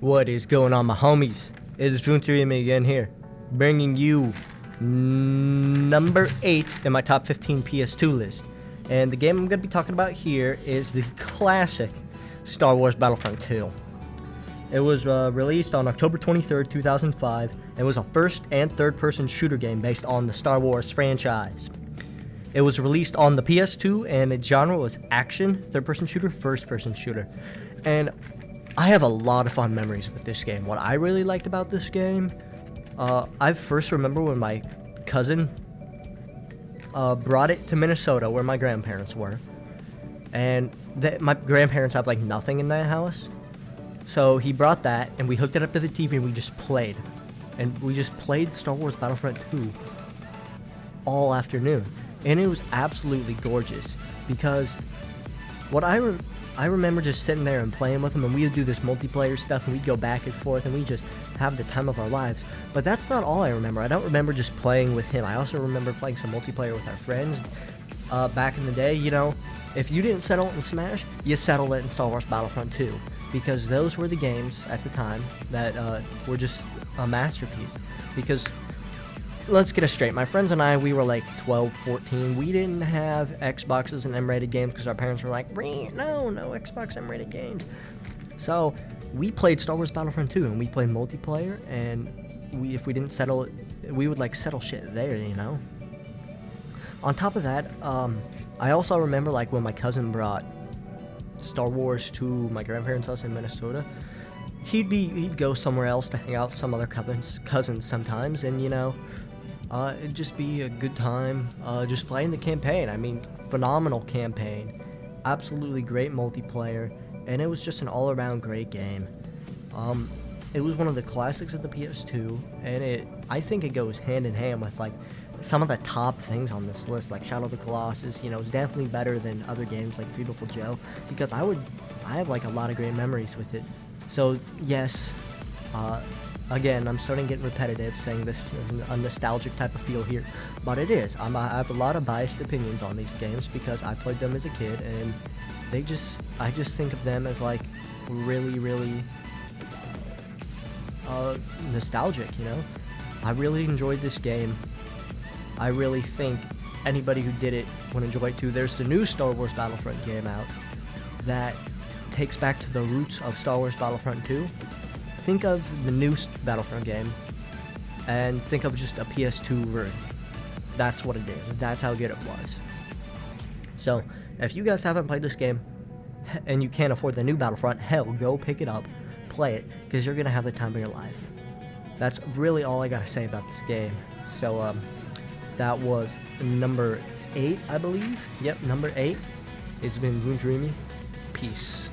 What is going on, my homies? It is Voon3 again here, bringing you number 8 in my top 15 PS2 list. And the game I'm going to be talking about here is the classic Star Wars Battlefront 2. It was released on October 23rd, 2005, and was a first and third person shooter game based on the Star Wars franchise. It was released on the PS2, and its genre was action, third person shooter, first person shooter. And I have a lot of fond memories with this game. What I really liked about this game, I first remember when my cousin brought it to Minnesota, where my grandparents were, and my grandparents have like nothing in that house, so he brought that and we hooked it up to the TV and we just played, Star Wars Battlefront 2 all afternoon, and it was absolutely gorgeous because what I remember just sitting there and playing with him, and we would do this multiplayer stuff, and we'd go back and forth, and we just have the time of our lives. But that's not all I remember. I don't remember just playing with him. I also remember playing some multiplayer with our friends back in the day. You know, if you didn't settle it in Smash, you settled it in Star Wars Battlefront 2, because those were the games at the time that were just a masterpiece. Because let's get it straight. My friends and I, we were like 12, 14. We didn't have Xboxes and M-rated games because our parents were like, no Xbox M-rated games. So we played Star Wars Battlefront 2, and we played multiplayer, and if we didn't settle it, we would like settle shit there, you know? On top of that, I also remember like when my cousin brought Star Wars to my grandparents' house in Minnesota, he'd go somewhere else to hang out with some other cousins sometimes, and you know, it'd just be a good time just playing the campaign. I mean, phenomenal campaign, absolutely great multiplayer, and it was just an all-around great game. It was one of the classics of the PS2, and I think it goes hand in hand with like some of the top things on this list, like Shadow of the Colossus. You know, it's definitely better than other games like Beautiful Joe, because I have like a lot of great memories with it. So yes, again, I'm starting getting repetitive saying this is a nostalgic type of feel here, but it is. I have a lot of biased opinions on these games because I played them as a kid, and I just think of them as like really, really nostalgic, you know? I really enjoyed this game. I really think anybody who did it would enjoy it too. There's the new Star Wars Battlefront game out that takes back to the roots of Star Wars Battlefront 2. Think of the new Battlefront game and think of just a PS2 version. That's what it is. That's how good it was. So, if you guys haven't played this game and you can't afford the new Battlefront, hell, go pick it up, play it, because you're going to have the time of your life. That's really all I got to say about this game. So, that was number 8, I believe. Yep, number 8. It's been Voon3. Peace.